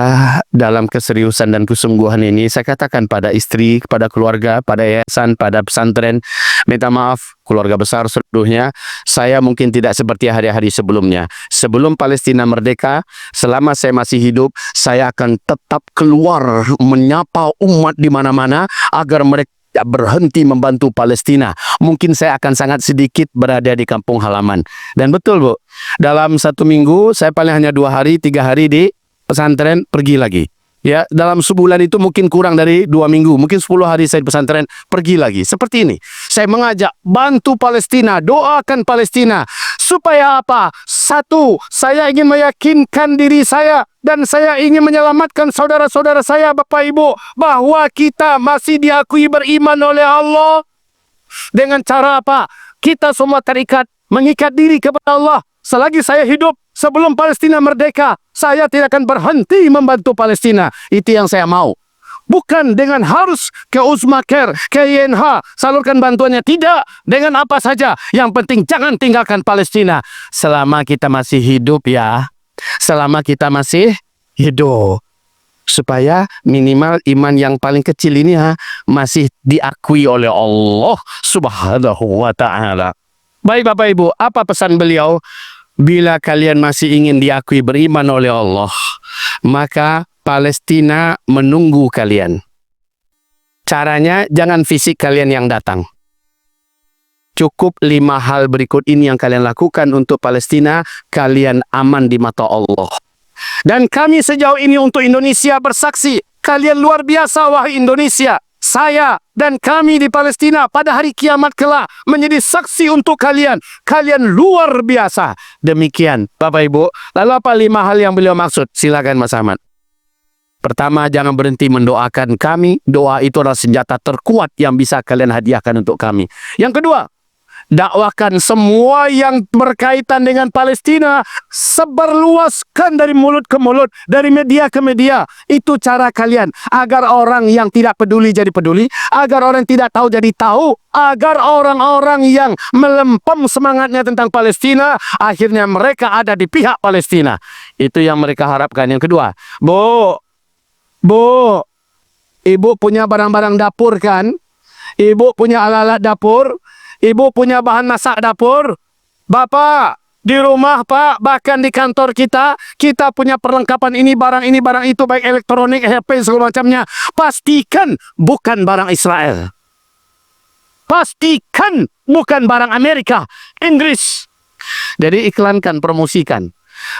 A: dalam keseriusan dan kesungguhan ini, saya katakan pada istri, pada keluarga, pada yayasan, pada pesantren, minta maaf keluarga besar seluruhnya, saya mungkin tidak seperti hari-hari sebelumnya. Sebelum Palestina merdeka, selama saya masih hidup, saya akan tetap keluar menyapa umat di mana-mana agar mereka tidak berhenti membantu Palestina. Mungkin saya akan sangat sedikit berada di kampung halaman. Dan betul Bu, dalam 1 minggu saya paling hanya 2 hari, 3 hari di pesantren, pergi lagi. Ya, dalam sebulan itu mungkin kurang dari 2 minggu, mungkin 10 hari saya di pesantren, pergi lagi. Seperti ini, saya mengajak bantu Palestina, doakan Palestina. Supaya apa? Satu, saya ingin meyakinkan diri saya dan saya ingin menyelamatkan saudara-saudara saya, Bapak Ibu, bahwa kita masih diakui beriman oleh Allah. Dengan cara apa? Kita semua terikat, mengikat diri kepada Allah. Selagi saya hidup, sebelum Palestina merdeka, saya tidak akan berhenti membantu Palestina. Itu yang saya mau. Bukan dengan harus ke Uzma Care, ke YNH, salurkan bantuannya. Tidak, dengan apa saja. Yang penting jangan tinggalkan Palestina. Selama kita masih hidup ya. Selama kita masih hidup. Supaya minimal iman yang paling kecil ini masih diakui oleh Allah Subhanahu wa ta'ala. Baik Bapak Ibu, apa pesan beliau? Bila kalian masih ingin diakui beriman oleh Allah, maka Palestina menunggu kalian. Caranya, jangan fisik kalian yang datang. Cukup 5 hal berikut ini yang kalian lakukan untuk Palestina, kalian aman di mata Allah. Dan kami sejauh ini untuk Indonesia bersaksi, kalian luar biasa wahai Indonesia. Saya dan kami di Palestina pada hari kiamat kelak menjadi saksi untuk kalian. Kalian luar biasa. Demikian Bapak Ibu. Lalu apa 5 hal yang beliau maksud? Silakan Mas Ahmad. Pertama, jangan berhenti mendoakan kami. Doa itu adalah senjata terkuat yang bisa kalian hadiahkan untuk kami. Yang kedua, dakwakan semua yang berkaitan dengan Palestina, sebarluaskan dari mulut ke mulut, dari media ke media. Itu cara kalian agar orang yang tidak peduli jadi peduli, agar orang yang tidak tahu jadi tahu, agar orang-orang yang melempem semangatnya tentang Palestina akhirnya mereka ada di pihak Palestina. Itu yang mereka harapkan. Yang kedua, Bu, Ibu punya barang-barang dapur kan? Ibu punya alat-alat dapur? Ibu punya bahan masak dapur? Bapak, di rumah Pak, bahkan di kantor kita punya perlengkapan ini, barang itu, baik elektronik, HP, segala macamnya. Pastikan bukan barang Israel. Pastikan bukan barang Amerika, Inggris. Jadi iklankan, promosikan.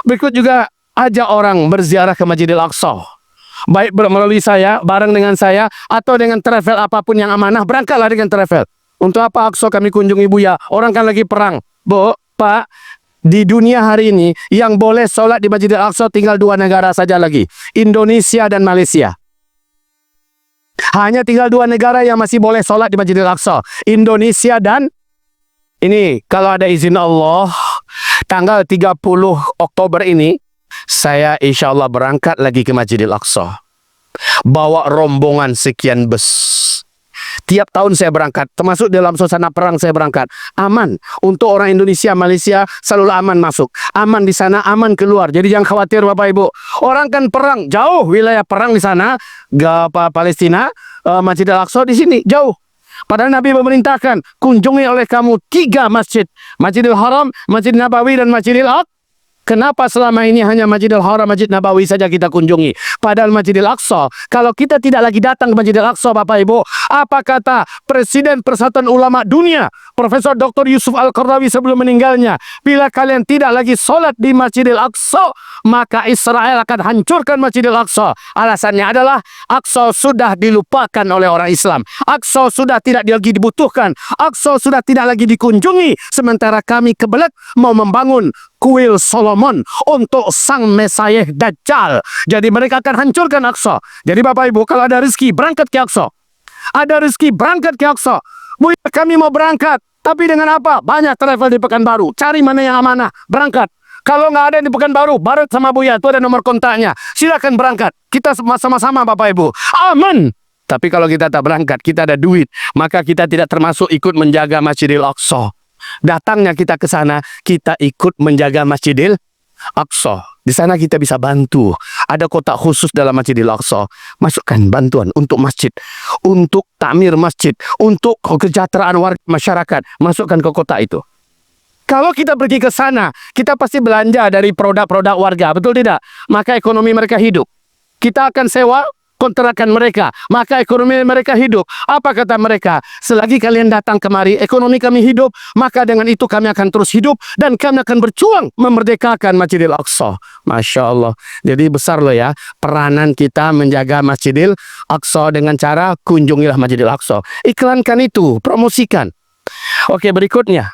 A: Berikut juga, ajak orang berziarah ke Masjidil Aqsa. Baik melalui saya, bareng dengan saya, atau dengan travel apapun yang amanah, berangkatlah dengan travel. Untuk apa Aqsa kami kunjungi Buya? Orang kan lagi perang. Bu, Pak, di dunia hari ini yang boleh sholat di Masjidil Aqsa tinggal 2 negara saja lagi. Indonesia dan Malaysia. Hanya tinggal 2 negara yang masih boleh sholat di Masjidil Aqsa. Indonesia dan ini, kalau ada izin Allah, tanggal 30 Oktober ini, saya insya Allah berangkat lagi ke Masjidil Aqsa. Bawa rombongan sekian bus. Tiap tahun saya berangkat, termasuk dalam suasana perang saya berangkat. Aman. Untuk orang Indonesia, Malaysia selalu aman masuk. Aman di sana, aman keluar. Jadi jangan khawatir Bapak Ibu. Orang kan perang, jauh wilayah perang di sana. Palestina, Masjidil Aqsa di sini, jauh. Padahal Nabi memerintahkan, kunjungi oleh kamu 3 masjid. Masjidil Haram, Masjid Nabawi, dan Masjidil Aqsa. Kenapa selama ini hanya Masjidil Haram, Masjid Nabawi saja kita kunjungi? Padahal Masjidil Aqsa, kalau kita tidak lagi datang ke Masjidil Aqsa, Bapak Ibu, apa kata Presiden Persatuan Ulama Dunia, Profesor Dr. Yusuf Al-Qaradawi sebelum meninggalnya? Bila kalian tidak lagi solat di Masjidil Aqsa, maka Israel akan hancurkan Masjidil Aqsa. Alasannya adalah Aqsa sudah dilupakan oleh orang Islam. Aqsa sudah tidak lagi dibutuhkan. Aqsa sudah tidak lagi dikunjungi. Sementara kami kebelet mau membangun kuil Solomon untuk sang Mesias Dajjal. Jadi mereka akan hancurkan Aqsa. Jadi Bapak Ibu, kalau ada rezeki berangkat ke Aqsa. Ada rezeki berangkat ke Aqsa. Bu, kami mau berangkat. Tapi dengan apa? Banyak travel di Pekanbaru. Cari mana yang amanah. Berangkat. Kalau nggak ada di Pekanbaru, Barat sama Buya, itu ada nomor kontaknya. Silakan berangkat. Kita sama-sama Bapak Ibu. Aman. Tapi kalau kita tak berangkat, kita ada duit, maka kita tidak termasuk ikut menjaga Masjidil Aqsa. Datangnya kita ke sana, kita ikut menjaga Masjidil Aqsa. Di sana kita bisa bantu. Ada kotak khusus dalam Masjidil Aqsa. Masukkan bantuan untuk masjid, untuk takmir masjid, untuk kesejahteraan warga masyarakat. Masukkan ke kotak itu. Kalau kita pergi ke sana, kita pasti belanja dari produk-produk warga, betul tidak? Maka ekonomi mereka hidup. Kita akan sewa kontrakan mereka, maka ekonomi mereka hidup. Apa kata mereka? Selagi kalian datang kemari, ekonomi kami hidup, maka dengan itu kami akan terus hidup dan kami akan berjuang memerdekakan Masjidil Aqsa. Masya Allah. Jadi besar loh ya peranan kita menjaga Masjidil Aqsa dengan cara kunjungilah Masjidil Aqsa. Iklankan itu, promosikan. Oke, berikutnya.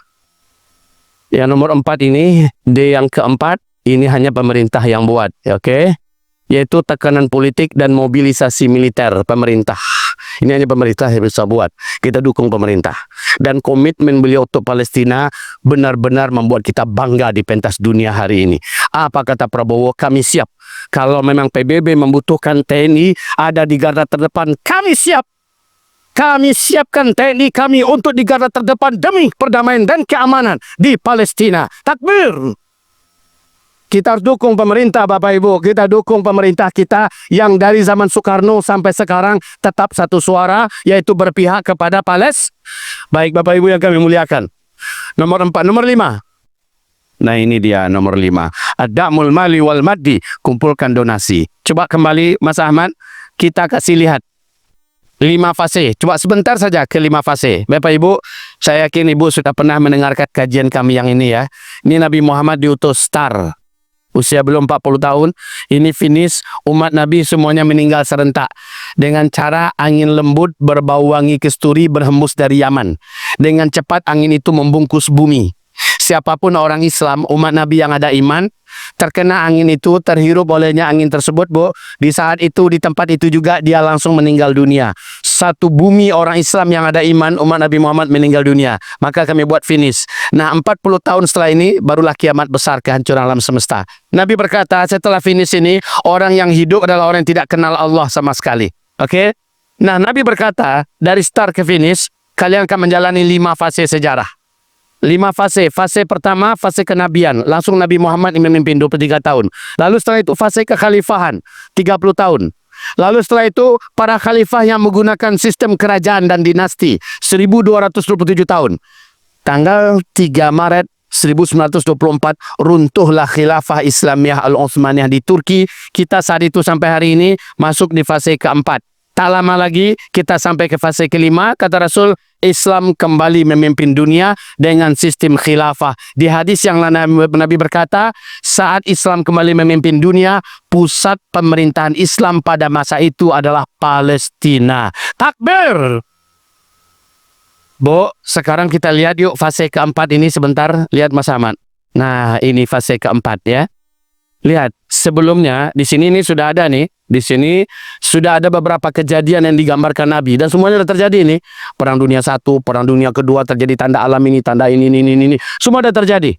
A: Yang nomor 4 ini, D yang keempat, ini hanya pemerintah yang buat, oke? Yaitu tekanan politik dan mobilisasi militer pemerintah. Ini hanya pemerintah yang bisa buat. Kita dukung pemerintah. Dan komitmen beliau untuk Palestina benar-benar membuat kita bangga di pentas dunia hari ini. Apa kata Prabowo? Kami siap. Kalau memang PBB membutuhkan TNI ada di garda terdepan, kami siap. Kami siapkan TNI kami untuk di garda terdepan demi perdamaian dan keamanan di Palestina. Takbir! Kita harus dukung pemerintah, Bapak Ibu. Kita dukung pemerintah kita yang dari zaman Soekarno sampai sekarang tetap satu suara, yaitu berpihak kepada Palestina. Baik, Bapak Ibu yang kami muliakan. Nomor 4, nomor 5. Nah, ini dia nomor 5. Ad-da'mul mali wal maddi. Kumpulkan donasi. Coba kembali, Mas Ahmad. Kita kasih lihat 5 fase. Coba sebentar saja ke 5 fase. Bapak Ibu, saya yakin Ibu sudah pernah mendengarkan kajian kami yang ini ya. Ini Nabi Muhammad diutus star. Usia belum 40 tahun, ini finish, umat Nabi semuanya meninggal serentak. Dengan cara angin lembut berbau wangi kesturi berhembus dari Yaman. Dengan cepat angin itu membungkus bumi. Siapapun orang Islam, umat Nabi yang ada iman, terkena angin itu, terhirup olehnya angin tersebut, Bu. Di saat itu, di tempat itu juga dia langsung meninggal dunia. Satu bumi orang Islam yang ada iman, umat Nabi Muhammad meninggal dunia. Maka kami buat finish. Nah, 40 tahun setelah ini, barulah kiamat besar, kehancuran alam semesta. Nabi berkata, setelah finish ini, orang yang hidup adalah orang yang tidak kenal Allah sama sekali. Oke? Nah, Nabi berkata, dari start ke finish, kalian akan menjalani 5 fase sejarah. 5 fase. Fase pertama, fase kenabian. Langsung Nabi Muhammad memimpin 23 tahun. Lalu setelah itu fase kekhalifahan, 30 tahun. Lalu setelah itu para khalifah yang menggunakan sistem kerajaan dan dinasti, 1227 tahun. Tanggal 3 Maret 1924 runtuhlah khilafah Islamiyah Al-Utsmaniyah di Turki. Kita saat itu sampai hari ini masuk di fase keempat. Tak lama lagi kita sampai ke fase kelima. Kata Rasul, Islam kembali memimpin dunia dengan sistem khilafah. Di hadis yang Nabi berkata, saat Islam kembali memimpin dunia, pusat pemerintahan Islam pada masa itu adalah Palestina. Takbir! Bu, sekarang kita lihat yuk fase keempat ini sebentar. Lihat Mas Ahmad. Nah, ini fase keempat ya. Lihat, sebelumnya di sini ini sudah ada nih. Di sini sudah ada beberapa kejadian yang digambarkan Nabi dan semuanya sudah terjadi nih. Perang Dunia I, Perang Dunia Kedua terjadi tanda alam ini, tanda ini. Semua sudah terjadi.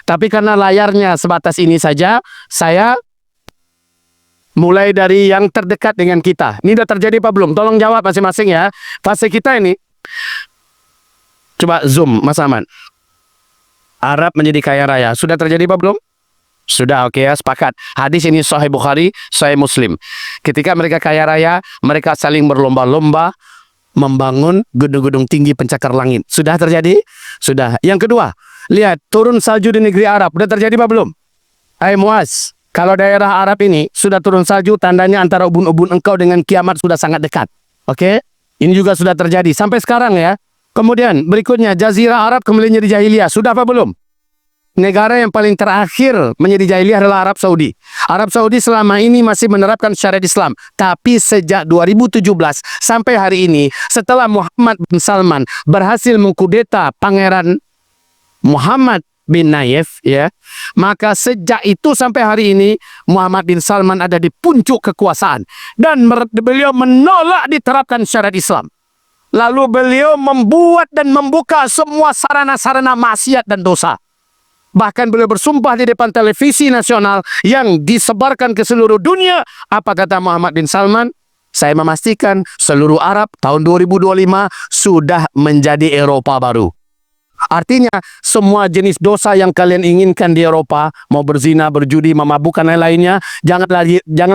A: Tapi karena layarnya sebatas ini saja, saya mulai dari yang terdekat dengan kita. Ini sudah terjadi apa belum? Tolong jawab masing-masing ya. Fase kita ini. Coba zoom, Mas Ahmad. Arab menjadi kaya raya. Sudah terjadi apa belum? Sudah, oke ya, sepakat. Hadis ini Sahih Bukhari, Sahih Muslim. Ketika mereka kaya raya, mereka saling berlomba-lomba membangun gedung-gedung tinggi pencakar langit. Sudah terjadi? Sudah. Yang kedua, lihat, turun salju di negeri Arab. Sudah terjadi apa belum?
B: Hai Muaz, kalau daerah Arab ini sudah turun salju, tandanya antara ubun-ubun engkau dengan kiamat sudah sangat dekat. Oke? Ini juga sudah terjadi sampai sekarang ya. Kemudian berikutnya, Jazirah Arab kembali menjadi jahiliyah. Sudah apa belum? Negara yang paling terakhir menjadi jahiliyah adalah Arab Saudi. Arab Saudi selama ini masih menerapkan syariat Islam. Tapi sejak 2017 sampai hari ini, setelah Muhammad bin Salman berhasil mengkudeta Pangeran Muhammad bin Nayef, ya, maka sejak itu sampai hari ini Muhammad bin Salman ada di puncak kekuasaan dan beliau menolak diterapkan syariat Islam. Lalu beliau membuat dan membuka semua sarana-sarana maksiat dan dosa. Bahkan beliau bersumpah di depan televisi nasional yang disebarkan ke seluruh dunia. Apa kata Muhammad bin Salman? Saya memastikan seluruh Arab tahun 2025 sudah menjadi Eropa baru. Artinya, semua jenis dosa yang kalian inginkan di Eropa, mau berzina, berjudi, memabukkan lain-lainnya, jangan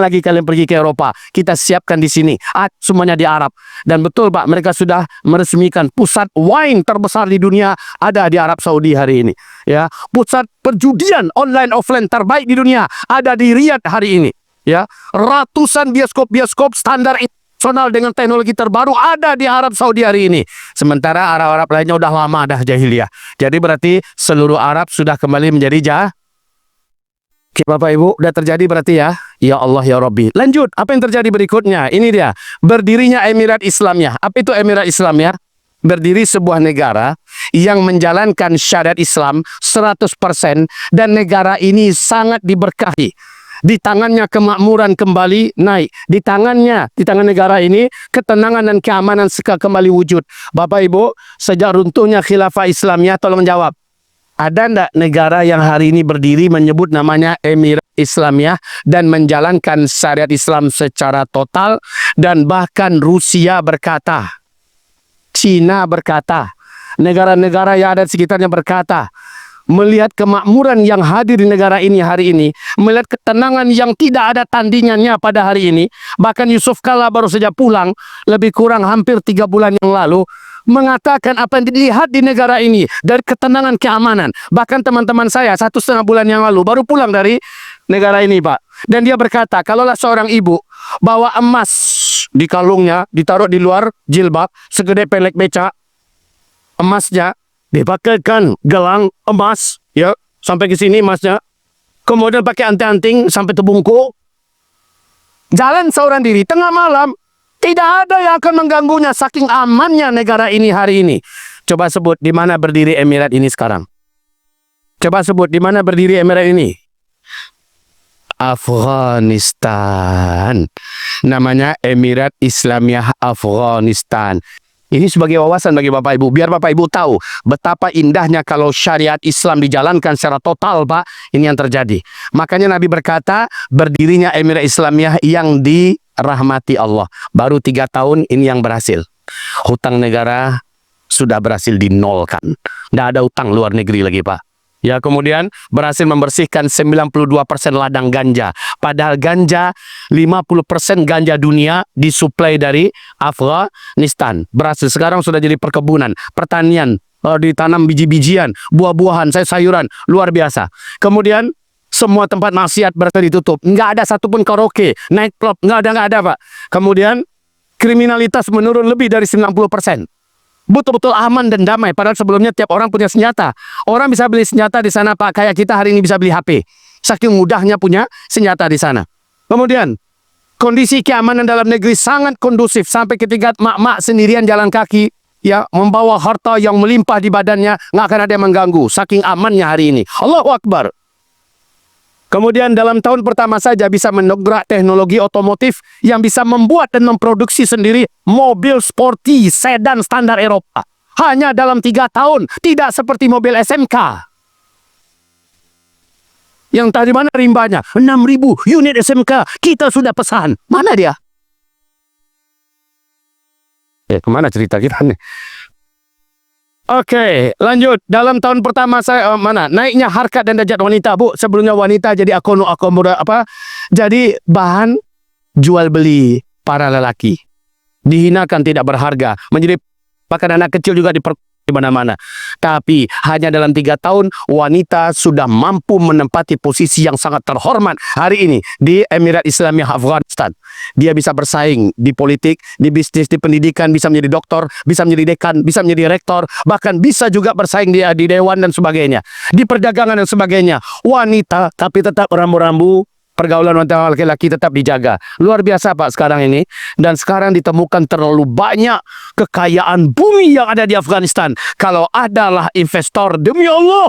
B: lagi kalian pergi ke Eropa. Kita siapkan di sini. Semuanya di Arab. Dan betul Pak, mereka sudah meresmikan pusat wine terbesar di dunia ada di Arab Saudi hari ini. Ya, pusat perjudian online offline terbaik di dunia ada di Riyadh hari ini. Ya, ratusan bioskop-bioskop standar internasional dengan teknologi terbaru ada di Arab Saudi hari ini. Sementara Arab-Arab lainnya udah lama dah jahiliyah. Jadi berarti seluruh Arab sudah kembali menjadi Bapak Ibu, udah terjadi berarti ya. Ya Allah ya Rabbi. Lanjut, apa yang terjadi berikutnya? Ini dia, berdirinya Emirat Islamiyah. Apa itu Emirat Islamiyah? Berdiri sebuah negara yang menjalankan syariat Islam 100% dan negara ini sangat diberkahi. Di tangannya kemakmuran kembali naik. Di tangan negara ini ketenangan dan keamanan kembali wujud. Bapak Ibu, sejak runtuhnya khilafah Islamiyah, tolong jawab. Ada enggak negara yang hari ini berdiri menyebut namanya Emirat Islamiyah dan menjalankan syariat Islam secara total? Dan bahkan Rusia berkata, Cina berkata, negara-negara yang ada di sekitarnya berkata, melihat kemakmuran yang hadir di negara ini hari ini, melihat ketenangan yang tidak ada tandingannya pada hari ini, bahkan Yusuf Kala baru saja pulang, lebih kurang hampir 3 bulan yang lalu, mengatakan apa yang dilihat di negara ini, dari ketenangan keamanan. Bahkan teman-teman saya 1,5 bulan yang lalu baru pulang dari negara ini Pak. Dan dia berkata, kalaulah seorang ibu bawa emas di kalungnya, ditaruh di luar jilbab, segede pelek becak, emasnya, dipakaikan gelang emas, ya, sampai ke sini emasnya. Kemudian pakai anting-anting sampai terbungkuk. Jalan seorang diri tengah malam, tidak ada yang akan mengganggunya saking amannya negara ini hari ini. Coba sebut di mana berdiri Emirat ini sekarang. Coba sebut di mana berdiri Emirat ini. Afghanistan. Namanya Emirat Islamiyah Afghanistan. Ini sebagai wawasan bagi Bapak Ibu, biar Bapak Ibu tahu betapa indahnya kalau syariat Islam dijalankan secara total, Pak. Ini yang terjadi. Makanya Nabi berkata, berdirinya Emirat Islamiyah yang dirahmati Allah. Baru 3 tahun ini yang berhasil. Hutang negara sudah berhasil dinolkan. Tidak ada hutang luar negeri lagi, Pak. Ya, kemudian berhasil membersihkan 92% ladang ganja. Padahal ganja, 50% ganja dunia disuplai dari Afghanistan. Berhasil sekarang sudah jadi perkebunan, pertanian, ditanam biji-bijian, buah-buahan, sayuran, luar biasa. Kemudian semua tempat maksiat berhasil ditutup. Nggak ada satupun karaoke, nightclub, nggak ada Pak. Kemudian kriminalitas menurun lebih dari 90%. Betul-betul aman dan damai. Padahal sebelumnya tiap orang punya senjata. Orang bisa beli senjata di sana, Pak. Kayak kita hari ini bisa beli HP. Saking mudahnya punya senjata di sana. Kemudian, kondisi keamanan dalam negeri sangat kondusif. Sampai ketika mak-mak sendirian jalan kaki, ya, membawa harta yang melimpah di badannya, nggak akan ada yang mengganggu. Saking amannya hari ini. Allahu Akbar. Kemudian dalam tahun pertama saja bisa mendongkrak teknologi otomotif yang bisa membuat dan memproduksi sendiri mobil sporty sedan standar Eropa. Hanya dalam 3 tahun, tidak seperti mobil SMK. Yang tadi mana rimbanya? 6.000 unit SMK, kita sudah pesan. Mana dia? Kemana cerita kita nih? Oke, lanjut. Dalam tahun pertama saya naiknya harkat dan derajat wanita, Bu. Sebelumnya wanita jadi jadi bahan jual beli para lelaki. Dihinakan, tidak berharga. Menjadi bahkan anak kecil juga di mana-mana. Tapi hanya dalam 3 tahun wanita sudah mampu menempati posisi yang sangat terhormat hari ini di Emirat Islamiyah Afghanistan. Dia bisa bersaing di politik, di bisnis, di pendidikan, bisa menjadi doktor, bisa menjadi dekan, bisa menjadi rektor, bahkan bisa juga bersaing di dewan dan sebagainya. Di perdagangan dan sebagainya. Wanita tapi tetap rambu-rambu. Pergaulan wanita laki-laki tetap dijaga. Luar biasa Pak sekarang ini. Dan sekarang ditemukan terlalu banyak kekayaan bumi yang ada di Afghanistan. Kalau adalah investor, demi Allah,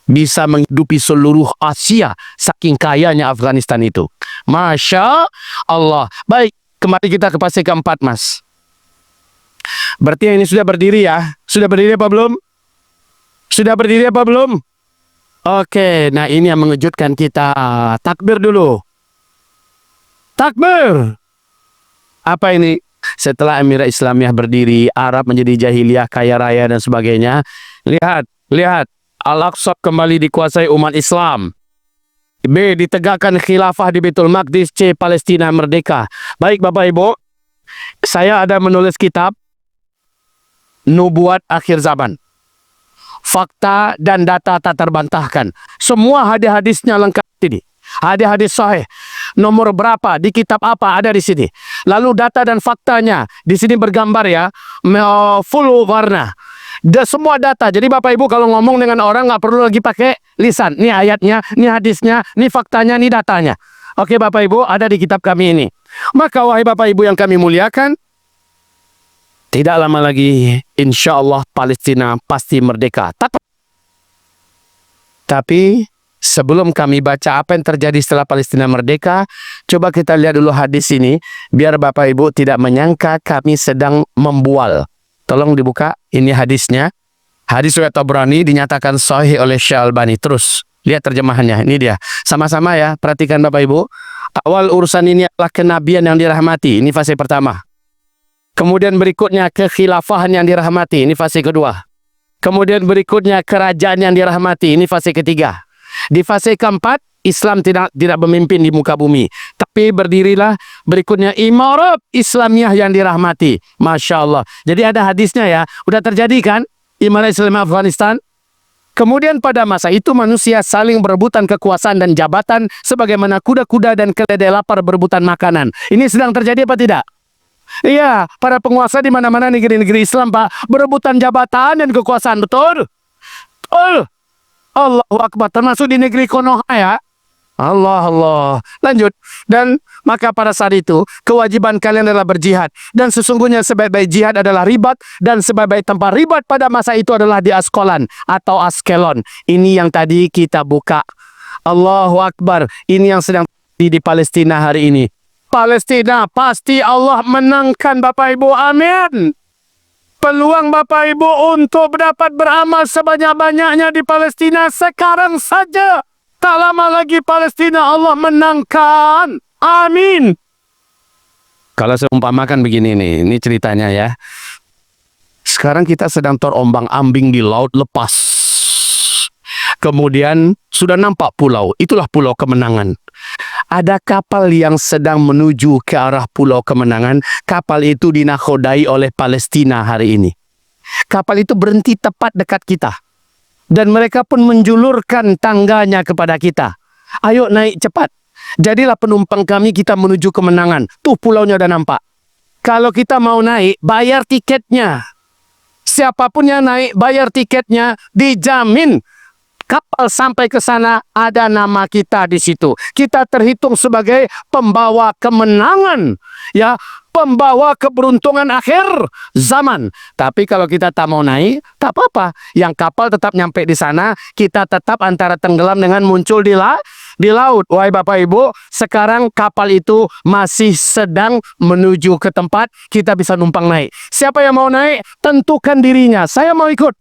B: bisa menghidupi seluruh Asia. Saking kayanya Afghanistan itu. Masya Allah. Baik, kembali kita ke fase keempat, Mas. Berarti ini sudah berdiri ya? Sudah berdiri apa belum? Sudah berdiri apa belum? Oke, nah ini yang mengejutkan kita. Takbir dulu. Takbir. Apa ini? Setelah Emirat Islamiyah berdiri, Arab menjadi jahiliyah, kaya raya dan sebagainya. Lihat. Al-Aqsa kembali dikuasai umat Islam. B. Ditegakkan khilafah di Baitul Maqdis. C. Palestina merdeka. Baik Bapak Ibu, saya ada menulis kitab Nubuat Akhir Zaman. Fakta dan data tak terbantahkan. Semua hadis-hadisnya lengkap ini. Hadis-hadis sahih. Nomor berapa, di kitab apa, ada di sini. Lalu data dan faktanya di sini bergambar ya, full warna. Semua data. Jadi Bapak Ibu kalau ngomong dengan orang nggak perlu lagi pakai lisan. Ini ayatnya, ini hadisnya, ini faktanya, ini datanya. Oke Bapak Ibu, ada di kitab kami ini. Maka wahai Bapak Ibu yang kami muliakan, tidak lama lagi, insya Allah Palestina pasti merdeka. Tapi sebelum kami baca apa yang terjadi setelah Palestina merdeka, coba kita lihat dulu hadis ini, biar Bapak Ibu tidak menyangka kami sedang membual. Tolong dibuka, ini hadisnya. Hadis riwayat Tabrani dinyatakan sahih oleh Syekh Albani. Terus, lihat terjemahannya, ini dia. Sama-sama ya, perhatikan Bapak Ibu. Awal urusan ini adalah kenabian yang dirahmati, ini fase pertama. Kemudian berikutnya kekhilafahan yang dirahmati, ini fase kedua. Kemudian berikutnya kerajaan yang dirahmati, ini fase ketiga. Di fase keempat, Islam tidak memimpin di muka bumi. Tapi berdirilah berikutnya Imarat Islamiyah yang dirahmati. Masya Allah. Jadi ada hadisnya ya. Udah terjadi kan? Imarat Islamiyah Afghanistan. Kemudian pada masa itu manusia saling berebutan kekuasaan dan jabatan sebagaimana kuda-kuda dan keledai lapar berebutan makanan. Ini sedang terjadi apa tidak? Iya, para penguasa di mana-mana negeri-negeri Islam, Pak, berebutan jabatan dan kekuasaan, betul? Betul. Allahu Akbar, termasuk di negeri Konoha ya. Allah. Lanjut. Dan maka pada saat itu, kewajiban kalian adalah berjihad. Dan sesungguhnya sebaik-baik jihad adalah ribat. Dan sebaik-baik tempat ribat pada masa itu adalah di Askolan atau Askelon. Ini yang tadi kita buka. Allahu Akbar. Ini yang sedang di Palestina hari ini. Palestina pasti Allah menangkan Bapak Ibu, amin. Peluang Bapak Ibu untuk dapat beramal sebanyak-banyaknya di Palestina sekarang saja. Tak lama lagi Palestina Allah menangkan, amin. Kalau seumpamakan begini nih, ini ceritanya ya. Sekarang kita sedang terombang-ambing di laut lepas. Kemudian sudah nampak pulau, itulah Pulau Kemenangan. Ada kapal yang sedang menuju ke arah Pulau Kemenangan. Kapal itu dinakodai oleh Palestina hari ini. Kapal itu berhenti tepat dekat kita. Dan mereka pun menjulurkan tangganya kepada kita. Ayo naik cepat. Jadilah penumpang kami, kita menuju Kemenangan. Tuh pulaunya udah nampak. Kalau kita mau naik, bayar tiketnya. Siapapun yang naik, bayar tiketnya, dijamin. Kapal sampai ke sana ada nama kita di situ. Kita terhitung sebagai pembawa kemenangan, ya, pembawa keberuntungan akhir zaman. Tapi kalau kita tak mau naik, tak apa-apa. Yang kapal tetap nyampe di sana, kita tetap antara tenggelam dengan muncul di laut. Wahai Bapak Ibu, sekarang kapal itu masih sedang menuju ke tempat kita bisa numpang naik. Siapa yang mau naik? Tentukan dirinya. Saya mau ikut.